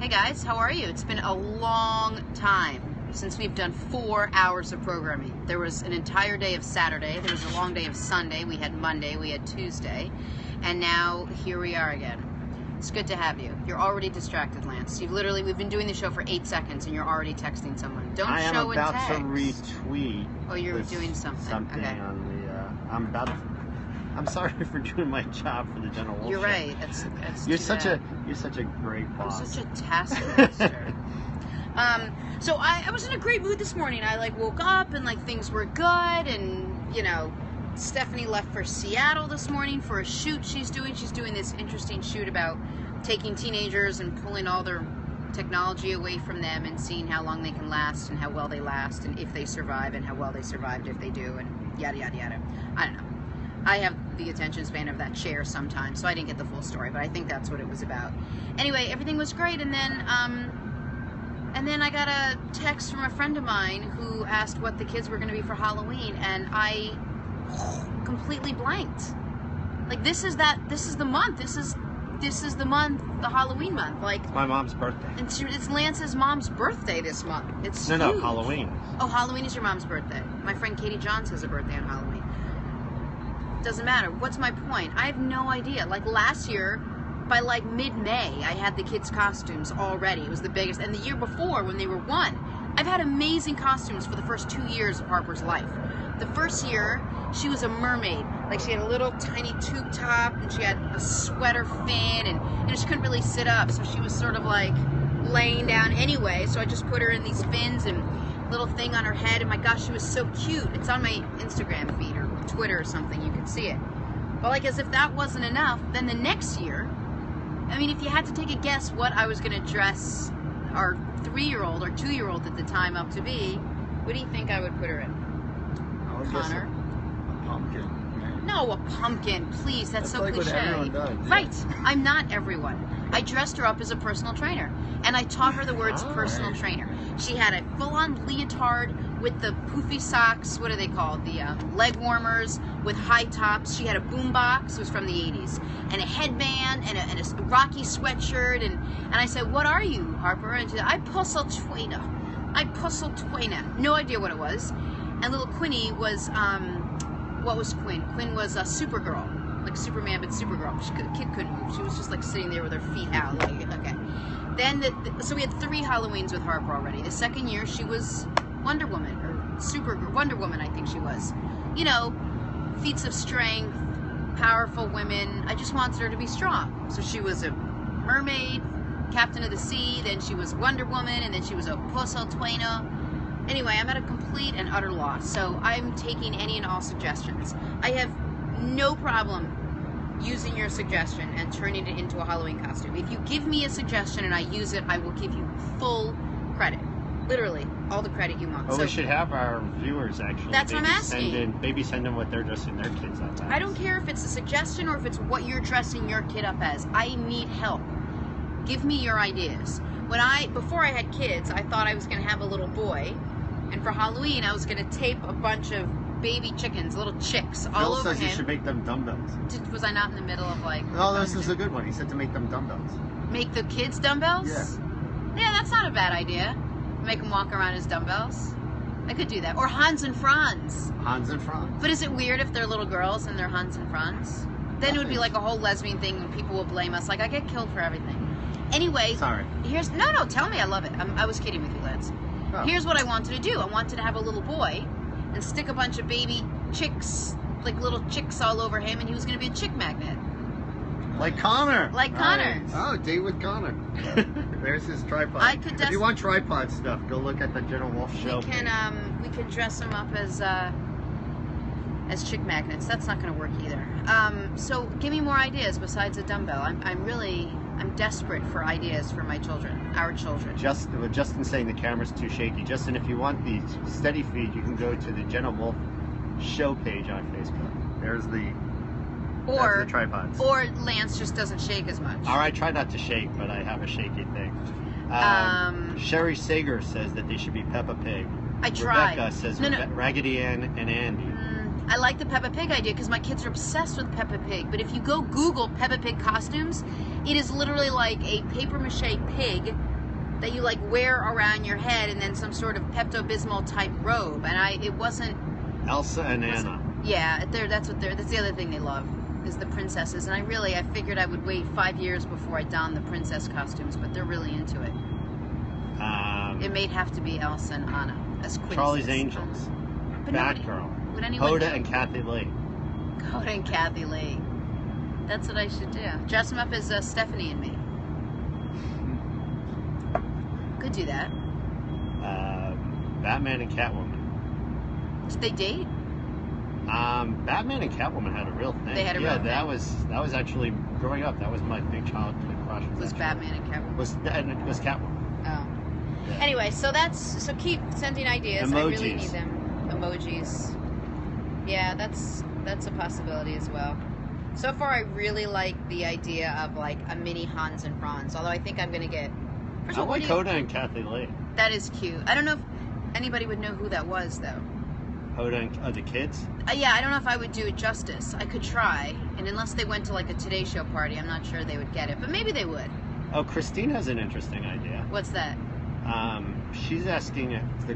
Hey guys, how are you? It's been a long time since we've done 4 hours of programming. There was an entire day of Saturday, there was a long day of Sunday, we had Monday, we had Tuesday, and now here we are again. It's good to have you. You're already distracted, Lance. We've been doing the show for 8 seconds and you're already texting someone. Don't show and text. I am about to retweet. Oh, you're doing something. Okay. On the, I'm sorry for doing my job for the General Wolf You're Show. right. That's You're too such bad. you're such a great boss. I'm such a taskmaster. So I was in a great mood this morning. I woke up and things were good, and Stephanie left for Seattle this morning for a shoot she's doing. She's doing this interesting shoot about taking teenagers and pulling all their technology away from them and seeing how long they can last and how well they last and if they survive and how well they survived if they do and yada yada yada. I don't know. I have the attention span of that chair sometimes, so I didn't get the full story, but I think that's what it was about. Anyway, everything was great, and then I got a text from a friend of mine who asked what the kids were going to be for Halloween, and I completely blanked. This is the month. This is the month, the Halloween month. It's my mom's birthday. And it's Lance's mom's birthday this month. It's huge. No, Halloween. Oh, Halloween is your mom's birthday. My friend Katie Johns has a birthday on Halloween. Doesn't matter. What's my point? I have no idea. Last year, by mid-May, I had the kids' costumes already. It was the biggest. And the year before, when they were 1, I've had amazing costumes for the first 2 years of Harper's life. The first year, she was a mermaid. She had a little tiny tube top, and she had a sweater fin, and she couldn't really sit up, so she was sort of laying down anyway. So I just put her in these fins and little thing on her head, and my gosh, she was so cute. It's on my Instagram feed or Twitter or something, you can see it. But as if that wasn't enough, then the next year, if you had to take a guess what I was going to dress our 3-year-old or 2-year-old at the time up to be, what do you think I would put her in? I would guess a pumpkin. No, a pumpkin, please, that's so cliche. What everyone does. Right, I'm not everyone. I dressed her up as a personal trainer, and I taught her the words personal trainer. She had a full-on leotard with the poofy socks, what are they called? The leg warmers with high tops. She had a boombox, it was from the 80s, and a headband, and a Rocky sweatshirt, and I said, what are you, Harper? And she said, I Puzzle Twainer. No idea what it was. And little Quinny was, what was Quinn? Quinn was a Supergirl. Superman, but Supergirl. Kid couldn't move. She was just sitting there with her feet out. Okay. Then, so we had 3 Halloweens with Harper already. The second year, she was Wonder Woman, or Supergirl. Wonder Woman, I think she was. Feats of strength, powerful women. I just wanted her to be strong. So she was a mermaid, captain of the sea, then she was Wonder Woman, and then she was a Puzzle Twainer. Anyway, I'm at a complete and utter loss. So I'm taking any and all suggestions. I have no problem using your suggestion and turning it into a Halloween costume. If you give me a suggestion and I use it, I will give you full credit. Literally, all the credit you want. Well, we should have our viewers actually. That's what I'm asking. Maybe send them what they're dressing their kids up as. I don't care if it's a suggestion or if it's what you're dressing your kid up as. I need help. Give me your ideas. Before I had kids, I thought I was going to have a little boy, and for Halloween, I was going to tape a bunch of baby chickens, little chicks, all over him. Phil says you should make them dumbbells. Was I not in the middle of No, this is a good one. He said to make them dumbbells. Make the kids dumbbells? Yeah. Yeah, that's not a bad idea. Make them walk around as dumbbells. I could do that. Or Hans and Franz. Hans and Franz. But is it weird if they're little girls and they're Hans and Franz? Then it would be a whole lesbian thing and people will blame us. I get killed for everything. Anyway. Sorry. No, tell me. I love it. I was kidding with you, Lance. Oh. Here's what I wanted to do. I wanted to have a little boy and stick a bunch of baby chicks, little chicks all over him, and he was going to be a chick magnet. Like Connor. Connor. Oh, date with Connor. There's his tripod. If you want tripod stuff, go look at the General Wolf Show. We can dress him up as chick magnets. That's not going to work either. So give me more ideas besides a dumbbell. I'm desperate for ideas for my children, our children. Justin's saying the camera's too shaky. Justin, if you want the steady feed, you can go to the General Wolf Show page on Facebook. There's the tripods. Or Lance just doesn't shake as much. All right, try not to shake, but I have a shaky thing. Sherry Sager says that they should be Peppa Pig. I tried. Rebecca says Raggedy Ann and Andy. I like the Peppa Pig idea because my kids are obsessed with Peppa Pig. But if you go Google Peppa Pig costumes, it is literally like a papier-mâché pig that you like wear around your head, and then some sort of Pepto-Bismol type robe, and it wasn't. Elsa and Anna. Yeah, that's the other thing they love, is the princesses, and I figured I would wait 5 years before I donned the princess costumes, but they're really into it. It may have to be Elsa and Anna as quinces. Charlie's Angels, Batgirl, Hoda and Kathy Lee. Hoda and Kathy Lee. That's what I should do. Dress them up as Stephanie and me. Could do that. Batman and Catwoman. Did they date? Batman and Catwoman had a real thing. They had a real thing. that was actually growing up. That was my big childhood crush. Was Batman and Catwoman? And it was Catwoman. Oh. Yeah. Anyway, so keep sending ideas. Emojis. I really need them. Emojis. Yeah, that's a possibility as well. So far, I really like the idea of like a mini Hans and Franz. Although I think I'm gonna get. I like Hoda and Kathy Lee. That is cute. I don't know if anybody would know who that was though. Hoda and the kids? Yeah, I don't know if I would do it justice. I could try, and unless they went to like a Today Show party, I'm not sure they would get it. But maybe they would. Oh, Christine has an interesting idea. What's that? She's asking if the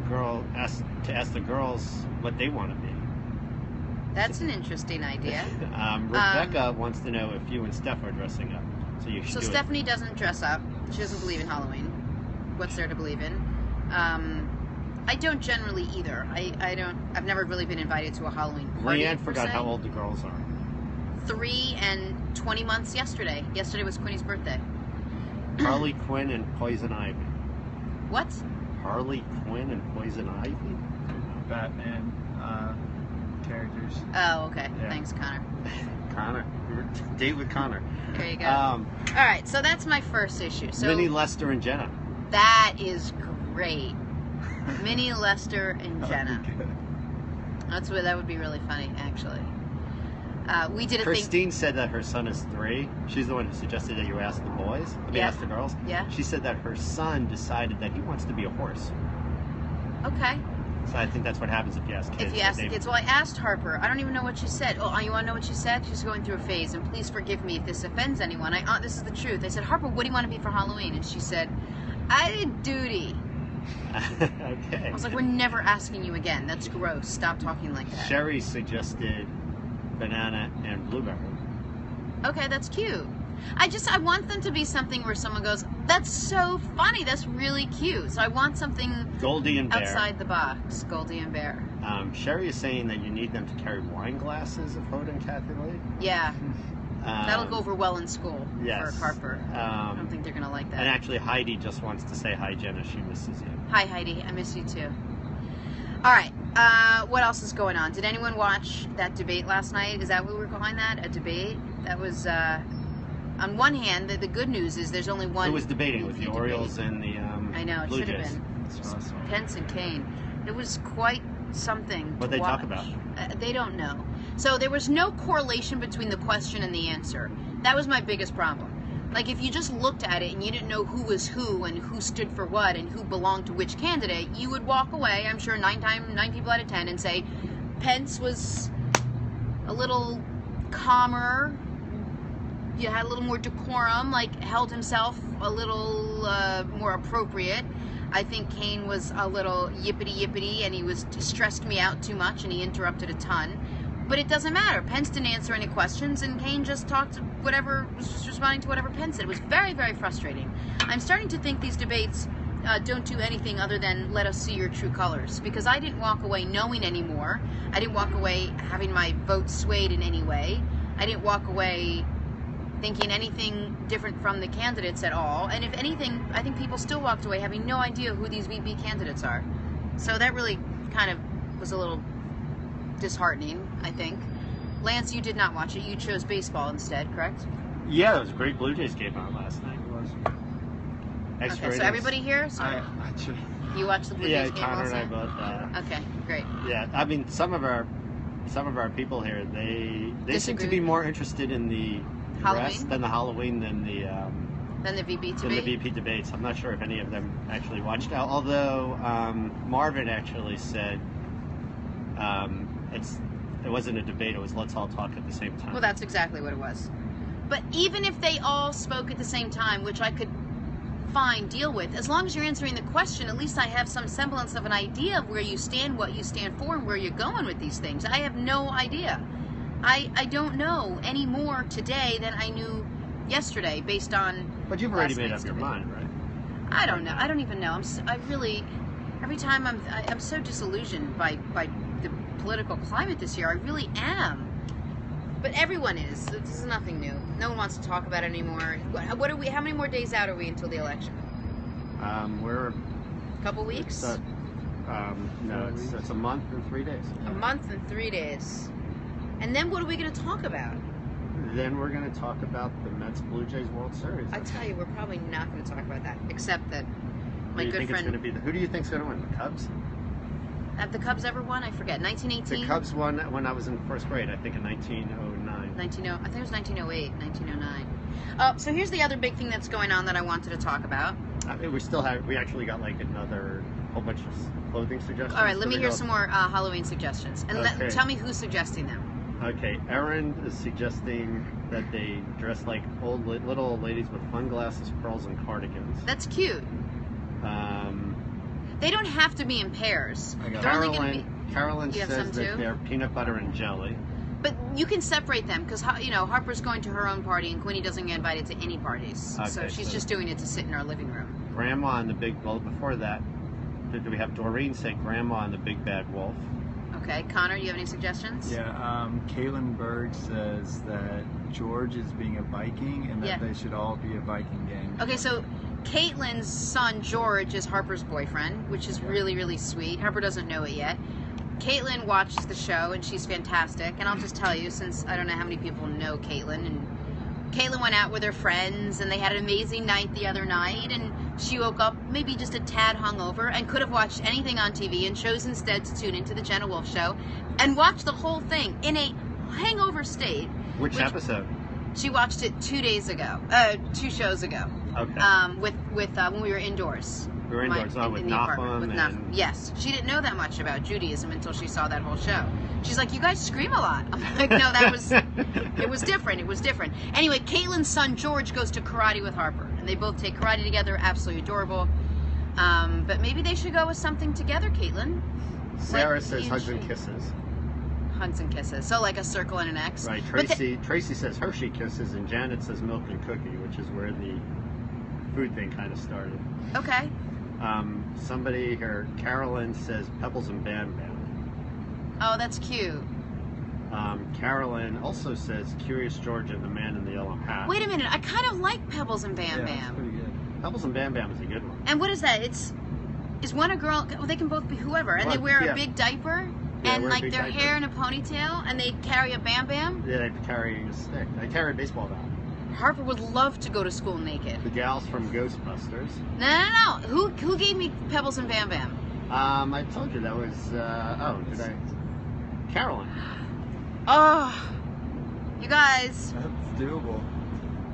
ask the girls what they want to be. That's an interesting idea. Rebecca wants to know if you and Steph are dressing up. So Stephanie doesn't dress up. She doesn't believe in Halloween. What's there to believe in? I don't generally either. I've never really been invited to a Halloween party. Leanne forgot how old the girls are. 3 and 20 months yesterday. Yesterday was Quinny's birthday. Harley Quinn and Poison Ivy. What? Harley Quinn and Poison Ivy? Batman characters. Oh, okay. Yeah. Thanks, Connor. Connor. Date with Connor. There you go. All right, so that's my first issue. So Minnie, Lester, and Jenna. That is great. Minnie, Lester, and Jenna. That would be really funny, actually. We did a Christine said that her son is 3. She's the one who suggested that you ask the boys. Ask the girls. Yeah. She said that her son decided that he wants to be a horse. Okay. So I think that's what happens if you ask kids. If you ask the kids. Well, I asked Harper. I don't even know what she said. Oh, you want to know what she said? She's going through a phase, and please forgive me if this offends anyone. This is the truth. I said, Harper, what do you want to be for Halloween? And she said, I did duty. Okay. I was like, we're never asking you again. That's gross. Stop talking like that. Sherry suggested banana and blueberry. Okay, that's cute. I want them to be something where someone goes, that's so funny, that's really cute. So I want something Goldie and Bear. Outside the box. Goldie and Bear. Sherry is saying that you need them to carry wine glasses of Hoda and Kathy Lee. Yeah. That'll go over well in school yes. for Harper. I don't think they're going to like that. And actually, Heidi just wants to say hi, Jenna. She misses you. Hi, Heidi. I miss you too. All right. What else is going on? Did anyone watch that debate last night? Is that what we're calling that? A debate? That was, on one hand, the good news is there's only one. Who was debating with the Orioles and the I know, it Blue should have Jays. been. Pence and Kane. It was quite something. What they talk about? They don't know. So there was no correlation between the question and the answer. That was my biggest problem. Like, if you just looked at it and you didn't know who was who and who stood for what and who belonged to which candidate, you would walk away, I'm sure 9 people out of 10, and say Pence was a little calmer, you had a little more decorum, like held himself a little more appropriate. I think Kane was a little yippity and he stressed me out too much and he interrupted a ton. But it doesn't matter. Pence didn't answer any questions, and Kane just talked whatever, was just responding to whatever Pence said. It was very, very frustrating. I'm starting to think these debates don't do anything other than let us see your true colors. Because I didn't walk away knowing anymore. I didn't walk away having my vote swayed in any way. I didn't walk away thinking anything different from the candidates at all. And if anything, I think people still walked away having no idea who these VP candidates are. So that really kind of was a little disheartening, I think. Lance, you did not watch it. You chose baseball instead, correct? Yeah, there was a great Blue Jays game on last night. It was. Okay, so everybody here? So you watched the Blue Jays game Connor also? and I both. Okay, great. Yeah, I mean, some of our people here, they seem to be more interested in the rest than the Halloween than the VP debate? Than the VP debates. I'm not sure if any of them actually watched. Although Marvin actually said it wasn't a debate, it was let's all talk at the same time. Well, that's exactly what it was. But even if they all spoke at the same time, which I could fine, deal with. As long as you're answering the question, at least I have some semblance of an idea of where you stand, what you stand for, and where you're going with these things. I have no idea. I don't know any more today than I knew yesterday based on. But you've already made up your mind, right? I don't know. I don't even know. I really, every time I'm so disillusioned by the political climate this year. I really am. But everyone is. This is nothing new. No one wants to talk about it anymore. What are we? How many more days out are we until the election? We're a couple weeks. No, it's a month and 3 days. A month and 3 days. And then what are we going to talk about? Then we're going to talk about the Mets Blue Jays World Series. I tell you, we're probably not going to talk about that, except that my good friend. Who do you think's going to win? The Cubs? Have the Cubs ever won? I forget. 1918. The Cubs won when I was in first grade. I think in 1909. I think it was 1908, 1909. So here's the other big thing that's going on that I wanted to talk about. We actually got like another whole bunch of clothing suggestions. All right, let me hear some more Halloween suggestions, and tell me who's suggesting them. Okay, Erin is suggesting that they dress like little old ladies with sunglasses, pearls, and cardigans. That's cute. They don't have to be in pairs. Carolyn says that they're peanut butter and jelly. But you can separate them because Harper's going to her own party and Quinny doesn't get invited to any parties, so she's just doing it to sit in our living room. Grandma and the big. Well, before that, do we have Doreen say Grandma and the Big Bad Wolf? Okay, Connor, do you have any suggestions? Yeah, Caitlin Berg says that George is being a Viking and that they should all be a Viking gang. Okay, so Caitlin's son George is Harper's boyfriend, which is really, really sweet. Harper doesn't know it yet. Caitlin watches the show and she's fantastic. And I'll just tell you, since I don't know how many people know Caitlin, and Caitlin went out with her friends and they had an amazing night the other night, and she woke up maybe just a tad hungover and could have watched anything on TV and chose instead to tune into the Jenna Wolfe Show and watch the whole thing in a hangover state. Which episode? She watched it 2 days ago, 2 shows ago. Okay. With when we were indoors. We were indoors, with Nahum. Yes, she didn't know that much about Judaism until she saw that whole show. She's like, "You guys scream a lot." I'm like, "No, it was different. It was different." Anyway, Caitlin's son George goes to karate with Harper, and they both take karate together. Absolutely adorable. But maybe they should go with something together, Caitlin. Sarah says hugs and kisses. Hugs and kisses. So like a circle and an X. Right. Tracy says Hershey kisses, and Janet says milk and cookie, which is where the food thing kind of started. Okay. Somebody here, Carolyn says Pebbles and Bam Bam. Oh, that's cute. Carolyn also says Curious George and the Man in the Yellow Hat. Wait a minute, I kind of like Pebbles and Bam Bam. That's pretty good. Pebbles and Bam Bam is a good one. And what is that? Is one a girl? Well, they can both be whoever, and they wear a big diaper, and like their hair in a ponytail, and they carry a Bam Bam. Yeah, they carry a stick. They carry a baseball bat. Harper would love to go to school naked. The gals from Ghostbusters. No. Who gave me Pebbles and Bam Bam? I told you that was. Did I? Carolyn. Oh, you guys. That's doable.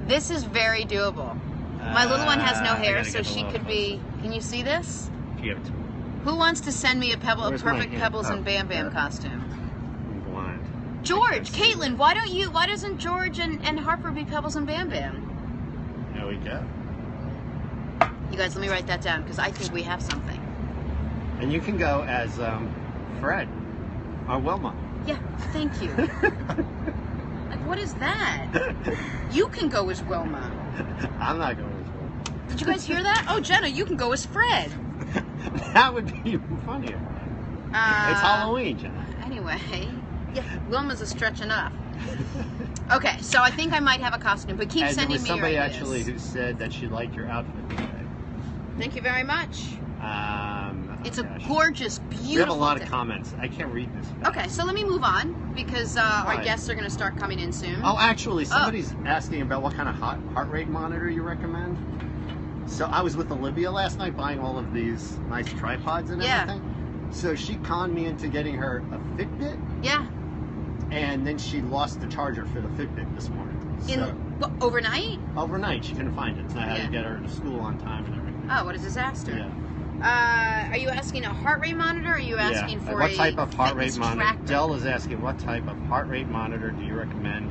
This is very doable. My little one has no hair, so she could be. Can you see this? Give it to me. Who wants to send me a perfect Pebbles and Bam Bam costume? I'm blind. George, Caitlin, why doesn't George and Harper be Pebbles and Bam Bam? There we go. You guys, let me write that down because I think we have something. And you can go as Fred or Wilma. Yeah, thank you. Like, what is that? You can go as Wilma. I'm not going as Wilma. Did you guys hear that? Oh, Jenna, you can go as Fred. That would be even funnier. It's Halloween, Jenna. Anyway. Yeah, Wilma's a stretch enough. Okay, so I think I might have a costume, but keep sending me your ideas. There was somebody actually who said that she liked your outfit today. Thank you very much. It's a gorgeous, beautiful. We have a lot of comments. I can't read this. Okay, so let me move on because our guests are going to start coming in soon. Oh, actually, somebody's asking about what kind of heart rate monitor you recommend. So I was with Olivia last night buying all of these nice tripods and everything. So she conned me into getting her a Fitbit. Yeah. And then she lost the charger for the Fitbit this morning. Overnight? Overnight. She couldn't find it. So I had to get her to school on time and everything. Oh, what a disaster. Yeah. Are you asking a heart rate monitor or are you asking for what type of heart rate fitness monitor? tracker? Dell is asking what type of heart rate monitor do you recommend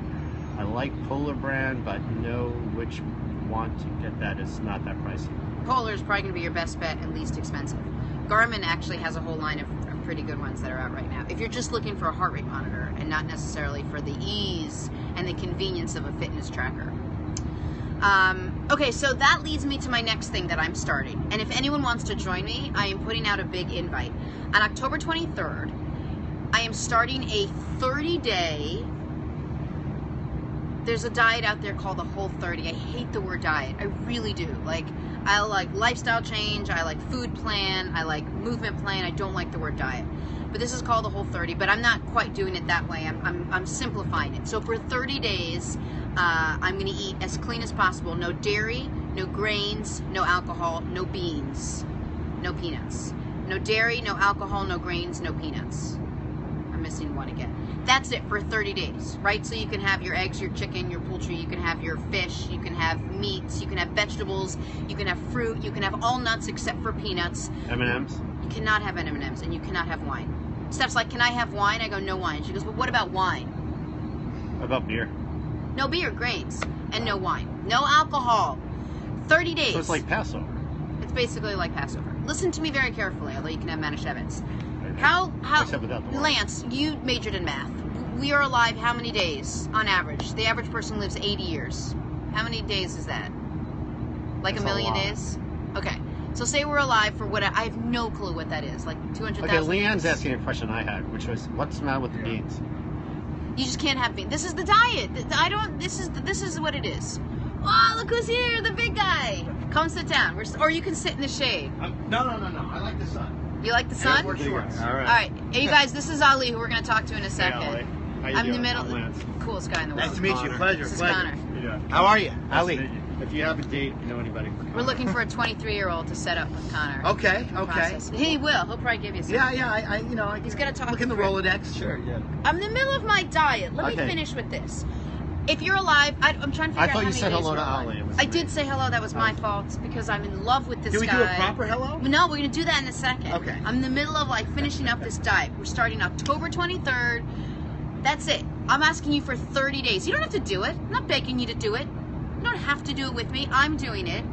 I like Polar brand, but know which want to get that. It's not that pricey. Polar is probably going to be your best bet and least expensive. Garmin actually has a whole line of pretty good ones that are out right now. If you're just looking for a heart rate monitor and not necessarily for the ease and the convenience of a fitness tracker. Okay, so that leads me to my next thing that I'm starting. And if anyone wants to join me, I am putting out a big invite. On October 23rd, I am starting a 30-day, there's a diet out there called the Whole30. I hate the word diet. I really do. Like, I like lifestyle change, I like food plan, I like movement plan. I don't like the word diet. But this is called the Whole30, but I'm not quite doing it that way. I'm simplifying it. So for 30 days, I'm going to eat as clean as possible. No dairy, no grains, no alcohol, no beans, no peanuts. No dairy, no alcohol, no grains, no peanuts. I'm missing one again. That's it for 30 days, right? So you can have your eggs, your chicken, your poultry, you can have your fish, you can have meats, you can have vegetables, you can have fruit, you can have all nuts except for peanuts. M&Ms? You cannot have M&Ms, and you cannot have wine. Steph's like, can I have wine? I go, no wine. She goes, well, what about wine? What about beer? No beer, grains, and no wine. No alcohol. 30 days. So it's like Passover. It's basically like Passover. Listen to me very carefully, although you can have Manischewitz. How Lance, you majored in math. We are alive how many days on average? The average person lives 80 years. How many days is that? Like That's a million days? Okay. So say we're alive for what, I have no clue what that is. Like 200,000 Okay, Leanne's asking a question I had, which was, what's the matter with the beans? You just can't have beans. This is the diet. This is what it is. Oh, look who's here, the big guy. Come sit down. Or you can sit in the shade. No. I like the sun. You like the sun? All right. All right. Hey, you guys, this is Ali, who we're going to talk to in a second. Hey, Ali. How you I'm doing? the middle. I'm Lance. Coolest guy in the world. Nice to meet you. Pleasure. This is Pleasure. Connor. Yeah. How are you, Nice Ali? to meet you. If you have a date, you know anybody. We're looking for a 23-year-old to set up with Connor. Okay. Process. He will. He'll probably give you some. Yeah. He's gonna talk Look in the through. Rolodex. Sure, yeah. I'm in the middle of my diet. Let me Okay. finish with this. If you're alive, I'm trying to figure I out how thought you many said days hello we're to alive. Ali. It was I me. did say hello. That was my fault because I'm in love with this Can we guy. do a proper hello? No, we're going to do that in a second. Okay. I'm in the middle of like finishing up this diet. We're starting October 23rd. That's it. I'm asking you for 30 days. You don't have to do it. I'm not begging you to do it. You don't have to do it with me. I'm doing it.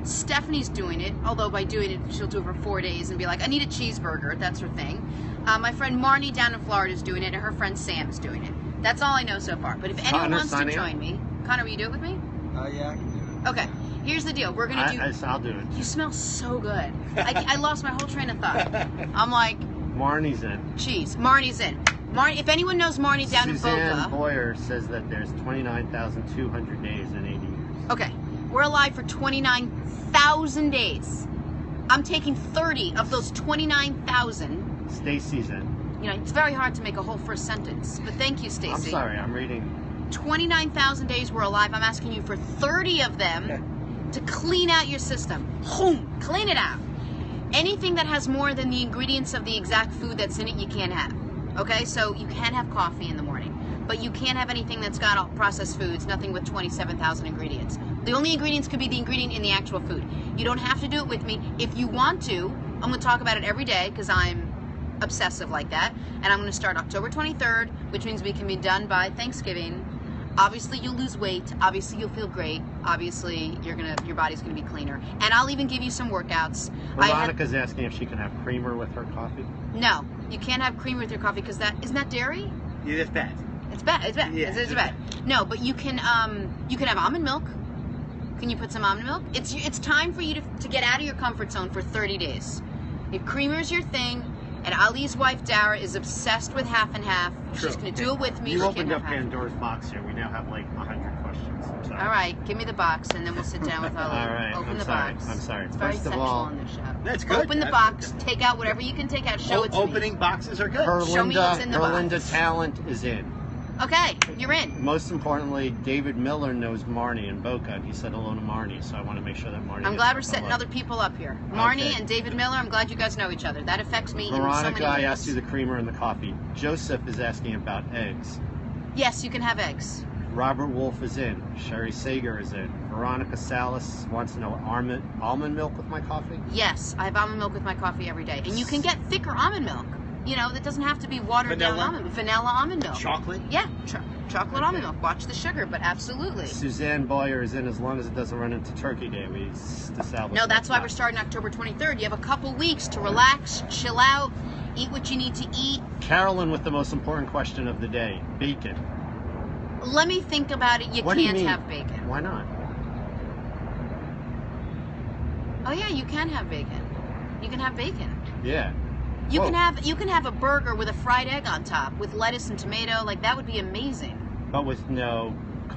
Stephanie's doing it. Although by doing it, she'll do it for 4 days and be like, I need a cheeseburger. That's her thing. My friend Marnie down in Florida is doing it, and her friend Sam is doing it. That's all I know so far. But if anyone Connor wants to signing join me, Connor, will you do it with me? Yeah, I can do it. Okay. Here's the deal. We're going to do... I'll do it. You smell so good. I lost my whole train of thought. I'm like, Marnie's in. cheese. Marnie's in. Marnie, if anyone knows Marnie down Suzanne in Boca. Boyer says that there's 29,200 days in 80 years. Okay. We're alive for 29,000 days. I'm taking 30 of those 29,000. Stacy's in. You know, it's very hard to make a whole first sentence, but thank you, Stacy. I'm sorry, I'm reading. 29,000 days we're alive. I'm asking you for 30 of them to clean out your system. Boom, clean it out. Anything that has more than the ingredients of the exact food that's in it, you can't have. Okay, so you can have coffee in the morning, but you can't have anything that's got all processed foods, nothing with 27,000 ingredients. The only ingredients could be the ingredient in the actual food. You don't have to do it with me. If you want to, I'm going to talk about it every day because I'm obsessive like that, and I'm going to start October 23rd, which means we can be done by Thanksgiving. Obviously, you'll lose weight. Obviously, you'll feel great. Obviously, your body's gonna be cleaner. And I'll even give you some workouts. Veronica's asking if she can have creamer with her coffee. No, you can't have creamer with your coffee because isn't that dairy? Yeah, that's bad. It's bad. It's bad. Yeah, it's bad. No, but you can have almond milk. Can you put some almond milk? It's time for you to get out of your comfort zone for 30 days. If creamer's your thing, and Ali's wife Dara is obsessed with half and half. True. She's going to do it with me. You She opened can't up have half. Pandora's box here. We now have like 100 questions. I'm sorry. All right, give me the box, and then we'll sit down with Ali. All right, Open I'm the sorry. box. I'm sorry. It's very First of sexual all, on this show. That's good. Open the box. Take out whatever you can take out. Show it to Opening boxes are good. Show me what's in the box. Herlinda Talent is in. me. Okay, you're in. Most importantly, David Miller knows Marnie in Boca, and he said hello to Marnie, so I want to make sure that Marnie. I'm gets glad her we're setting hello. other people up here. Marnie Okay. and David Miller, I'm glad you guys know each other. That affects me in so Veronica, many I ways. asked you the creamer and the coffee. Joseph is asking about eggs. Yes, you can have eggs. Robert Wolf is in. Sherry Sager is in. Veronica Salas wants to know almond milk with my coffee. Yes, I have almond milk with my coffee every day. And you can get thicker almond milk. You know, that doesn't have to be watered down Vanilla? almond milk. Vanilla almond milk. Chocolate. Yeah, Chocolate almond milk. Watch the sugar, but absolutely. Suzanne Boyer is in as long as it doesn't run into Turkey Day. We establish. No, that's why we're starting October 23rd. You have a couple weeks to relax, chill out, eat what you need to eat. Carolyn with the most important question of the day: bacon. Let me think about it. You can't have bacon. Why not? Oh yeah, you can have bacon. You can have bacon. Yeah. You can have a burger with a fried egg on top with lettuce and tomato. Like that would be amazing. But with no.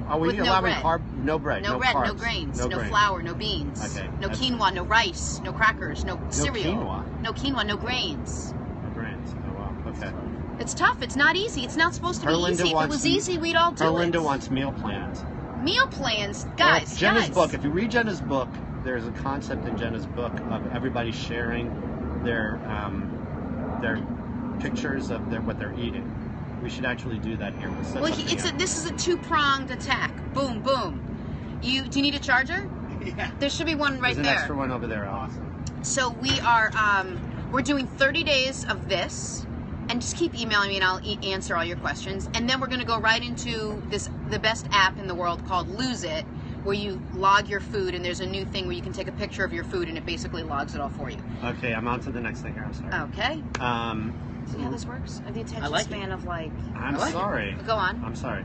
Are we with allowing bread. No bread. No bread. Carbs, no grains. No flour. No beans. Okay. No quinoa. No rice. No crackers. No cereal. Quinoa. No quinoa. No grains. No grains. Oh wow. Okay. It's tough. It's not easy. It's not supposed to be easy. If it was easy, we'd all do it. Herlinda wants meal plans. Meal plans, guys. Jenna's book. If you read Jenna's book, there's a concept in Jenna's book of everybody sharing their pictures of what they're eating. We should actually do that here. This is a two-pronged attack. Boom, boom. Do you need a charger? Yeah. There should be one right there. There's an extra one over there. Awesome. So we are we're doing 30 days of this, and just keep emailing me and I'll answer all your questions. And then we're going to go right into the best app in the world called Lose It, where you log your food, and there's a new thing where you can take a picture of your food and it basically logs it all for you. Okay, I'm on to the next thing here. I'm sorry. Okay. See how this works? I have the attention span of like... I'm sorry. Go on. I'm sorry.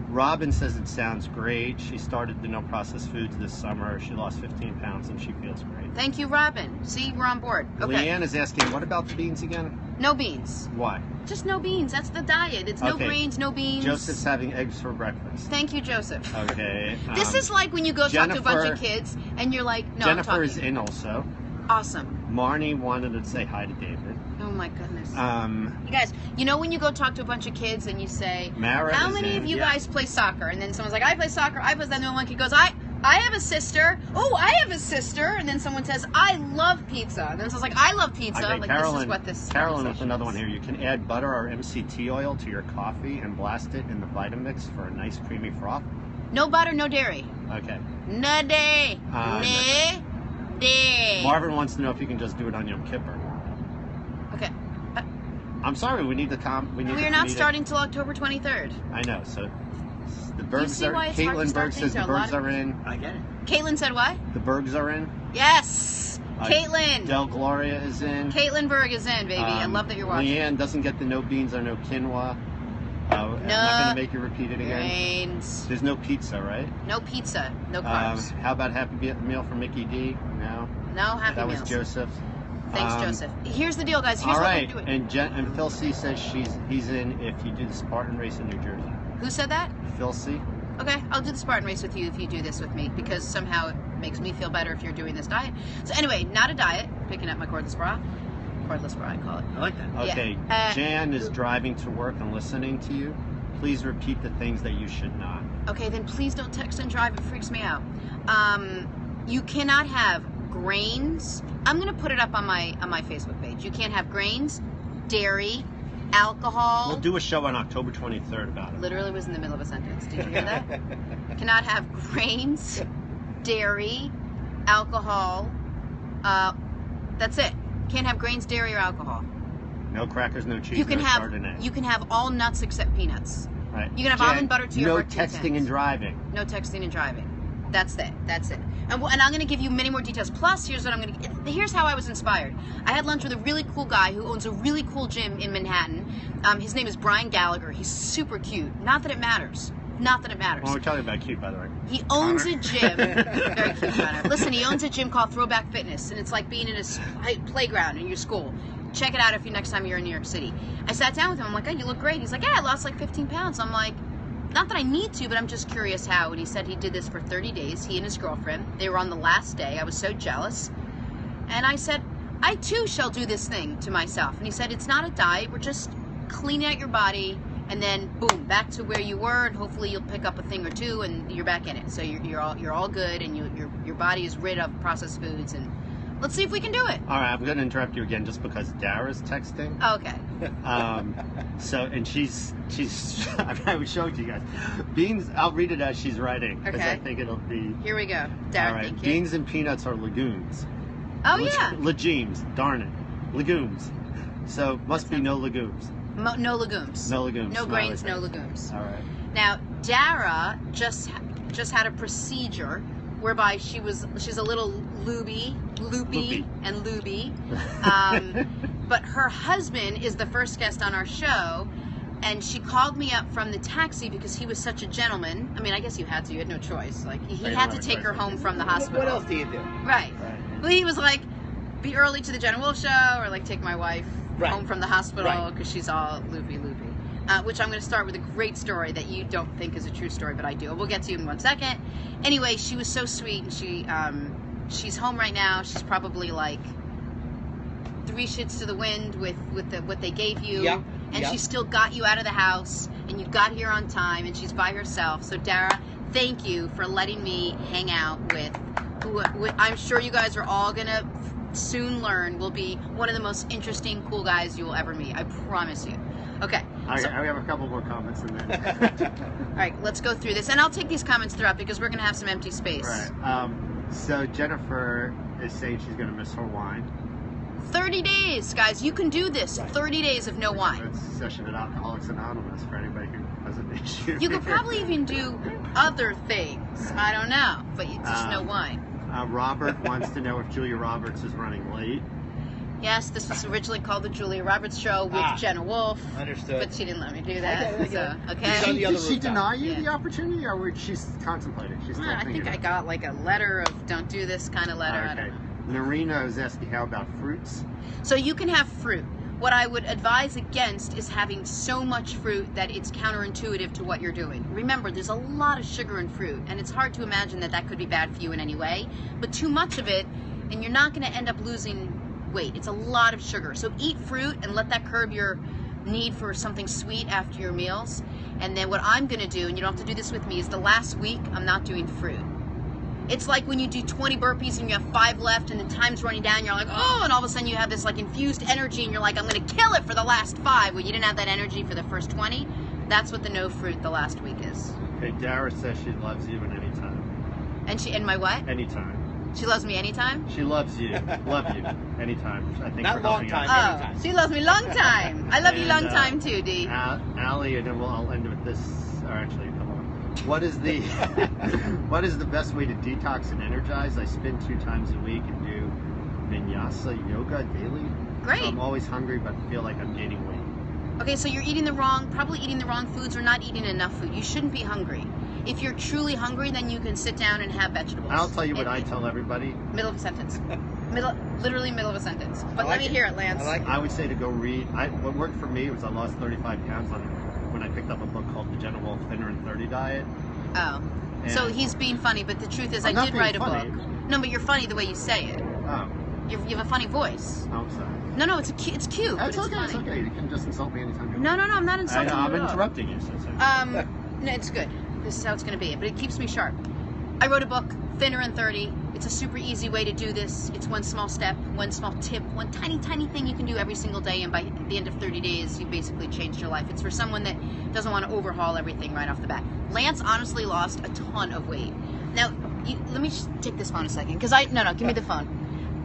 Robin says it sounds great. She started the no processed foods this summer. She lost 15 pounds and she feels great. Thank you, Robin. See, we're on board. Okay. Leanne is asking, what about the beans again? No beans. Why? Just no beans. That's the diet. It's no grains, no beans. Joseph's having eggs for breakfast. Thank you, Joseph. Okay. This is like when you go talk to a bunch of kids and you're like, no, Jennifer is in also. Awesome. Marnie wanted to say hi to David. Oh my goodness. You guys, you know when you go talk to a bunch of kids and you say, Mara how many of you guys play soccer? And then someone's like, I play soccer. I play. Then one kid goes, I have a sister. Oh, I have a sister. And then someone says, I love pizza. And then someone's like, I love pizza. Okay, like Carolyn, this is what this Carolyn with another one here. You can add butter or MCT oil to your coffee and blast it in the Vitamix for a nice creamy froth. No butter, no dairy. Okay. No dairy. No dairy. Marvin wants to know if you can just do it on Yom Kippur. Okay. I'm sorry, we need the We are not starting till October 23rd. I know, so the Bergs are... Caitlin Berg says the Bergs are in. I get it. Caitlin said what? The Bergs are in. Yes! Caitlin! Del Gloria is in. Caitlin Berg is in, baby. I love that you're watching. Leanne doesn't get the no beans or no quinoa. I'm not going to make you repeat it again. Grains. There's no pizza, right? No pizza. No carbs. How about Happy Meal for Mickey D? No. No Happy Meals. That was Joseph. Thanks, Joseph. Here's the deal, guys. Here's what we're doing. And Phil C says he's in if you do the Spartan race in New Jersey. Who said that? Phil C. Okay, I'll do the Spartan race with you if you do this with me, because somehow it makes me feel better if you're doing this diet. So anyway, not a diet. Picking up my cordless bra. Cordless bra, I call it. I like that. Okay, yeah. Jan is driving to work and listening to you. Please repeat the things that you should not. Okay, then please don't text and drive. It freaks me out. You cannot have grains. I'm going to put it up on my Facebook page. You can't have grains, dairy, alcohol. We'll do a show on October 23rd about it. Literally was in the middle of a sentence. Did you hear that? Cannot have grains, dairy, alcohol. That's it. Can't have grains, dairy, or alcohol. No crackers, no cheese, you can no have, Chardonnay. You can have all nuts except peanuts. Right. You can have almond butter to your No texting and driving. No texting and driving. That's it. That's it. And I'm going to give you many more details. Plus, here's what I'm going to... Here's how I was inspired. I had lunch with a really cool guy who owns a really cool gym in Manhattan. His name is Brian Gallagher. He's super cute. Not that it matters. Not that it matters. Well, we're talking about cute, by the way. He owns a gym. Very cute, Connor. Listen, he owns a gym called Throwback Fitness, and it's like being in a playground in your school. Check it out if next time you're in New York City. I sat down with him. I'm like, oh, you look great. He's like, yeah, I lost like 15 pounds. I'm like, not that I need to, but I'm just curious how. And he said he did this for 30 days, he and his girlfriend. They were on the last day. I was so jealous. And I said, I too shall do this thing to myself. And he said, it's not a diet. We're just cleaning out your body. And then, boom, back to where you were. And hopefully you'll pick up a thing or two and you're back in it. So you're all good, and your body is rid of processed foods. And let's see if we can do it. All right, I'm going to interrupt you again just because Dara's texting. Oh, okay. And she's I would show it to you guys. Beans, I'll read it as she's writing because I think it'll be... Here we go. Dara, all right, thank you. Beans and peanuts are legumes. Oh, yeah. Legumes, darn it. Legumes. So must be no legumes. No legumes. No legumes. No grains, no legumes. All right. Now, Dara just had a procedure whereby she's a little loopy. But her husband is the first guest on our show, and she called me up from the taxi because he was such a gentleman. I mean, I guess you had to. You had no choice. Like, he had to take her home from the hospital. What else do you do? Right. Well, he was like, be early to the Jenna Wolf show, or like take my wife home from the hospital because she's all loopy. Which I'm going to start with a great story that you don't think is a true story, but I do. We'll get to you in 1 second. Anyway, she was so sweet, and she's home right now. She's probably like 3 shits to the wind with what they gave you. Yeah. And she still got you out of the house, and you got here on time, and she's by herself. So Dara, thank you for letting me hang out with who I'm sure you guys are all going to soon learn will be one of the most interesting, cool guys you will ever meet. I promise you. Okay. I have a couple more comments in there. All right, let's go through this. And I'll take these comments throughout because we're going to have some empty space. Right. So Jennifer is saying she's going to miss her wine. 30 days, guys. You can do this. 30 days of no wine. It's a session at Alcoholics Anonymous for anybody who has an issue. You could probably even do other things. I don't know. But just no wine. Robert wants to know if Julia Roberts is running late. Yes, this was originally called the Julia Roberts Show with Jenna Wolf. Understood. But she didn't let me do that. Okay. Did she deny you the opportunity, or would she contemplate it? I think I got like a letter of don't do this kind of letter. Okay. Narina is asking how about fruits? So you can have fruit. What I would advise against is having so much fruit that it's counterintuitive to what you're doing. Remember, there's a lot of sugar in fruit, and it's hard to imagine that that could be bad for you in any way. But too much of it, and you're not going to end up losing weight. It's a lot of sugar. So eat fruit and let that curb your need for something sweet after your meals. And then what I'm going to do, and you don't have to do this with me, is the last week I'm not doing fruit. It's like when you do 20 burpees and you have 5 left and the time's running down, you're like, oh, and all of a sudden you have this like infused energy and you're like, I'm going to kill it for the last 5. Well, you didn't have that energy for the first 20. That's what the no fruit the last week is. Okay, Dara says she loves you at any time. And my what? Anytime. She loves me anytime? She loves you. Love you. Anytime. I think not long time. Oh, she loves me long time. I love you long time too, D. Allie, and then I'll end with this. Or actually, come on. What is the best way to detox and energize? I spin 2 times a week and do vinyasa yoga daily. Great. So I'm always hungry, but feel like I'm gaining weight. Okay, so you're probably eating the wrong foods or not eating enough food. You shouldn't be hungry. If you're truly hungry, then you can sit down and have vegetables. I'll tell you what I tell everybody. Middle of a sentence. Literally middle of a sentence. But let me hear it, Lance. I would say to go read. What worked for me was I lost 35 pounds when I picked up a book called The Jenna Wolf Thinner in 30 Diet. Oh. And so he's being funny, but the truth is I did write a book. No, but you're funny the way you say it. Oh. You have a funny voice. Oh, I'm sorry. No, it's cute. It's okay. It's okay. You can just insult me anytime you want. No, I'm not insulting you. I'm interrupting you. So no, it's good. This is how it's going to be, but it keeps me sharp. I wrote a book, Thinner in 30. It's a super easy way to do this. It's one small step, one small tip, one tiny thing you can do every single day, and by the end of 30 days, you've basically changed your life. It's for someone that doesn't want to overhaul everything right off the bat. Lance honestly lost a ton of weight. Now, let me just take this phone a second, because no, give me the phone.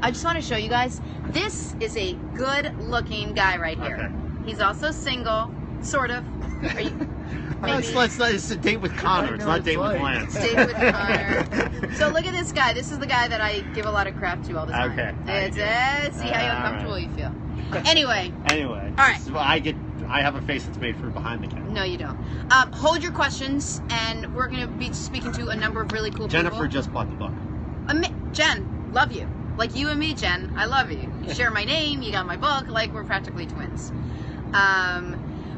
I just want to show you guys, this is a good-looking guy right here. Okay. He's also single, sort of. Are you... It's a date with Connor. It's not a date with Lance. Date with Connor. So look at this guy. This is the guy that I give a lot of crap to all the time. Okay. See how uncomfortable you feel. Anyway. All right. I have a face that's made for behind the camera. No, you don't. Hold your questions, and we're going to be speaking to a number of really cool people. Jennifer just bought the book. Jen, love you. Like you and me, Jen. I love you. You share my name. You got my book. Like, we're practically twins.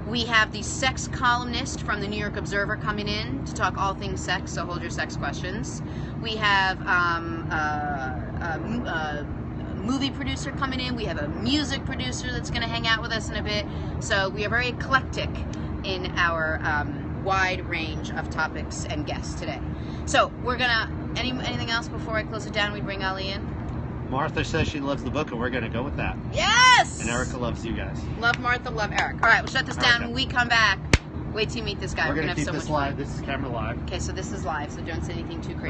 We have the sex columnist from the New York Observer coming in to talk all things sex, so hold your sex questions. We have a movie producer coming in. We have a music producer that's going to hang out with us in a bit. So we are very eclectic in our wide range of topics and guests today. So we're going to, anything else before I close it down? We bring Ali in? Martha says she loves the book, and we're going to go with that. Yes! And Erica loves you guys. Love Martha, love Eric. All right, we'll shut this down. When we come back, wait till you meet this guy. We're going to have keep so this much live. fun. This is camera live. Okay, so this is live, so don't say anything too crazy.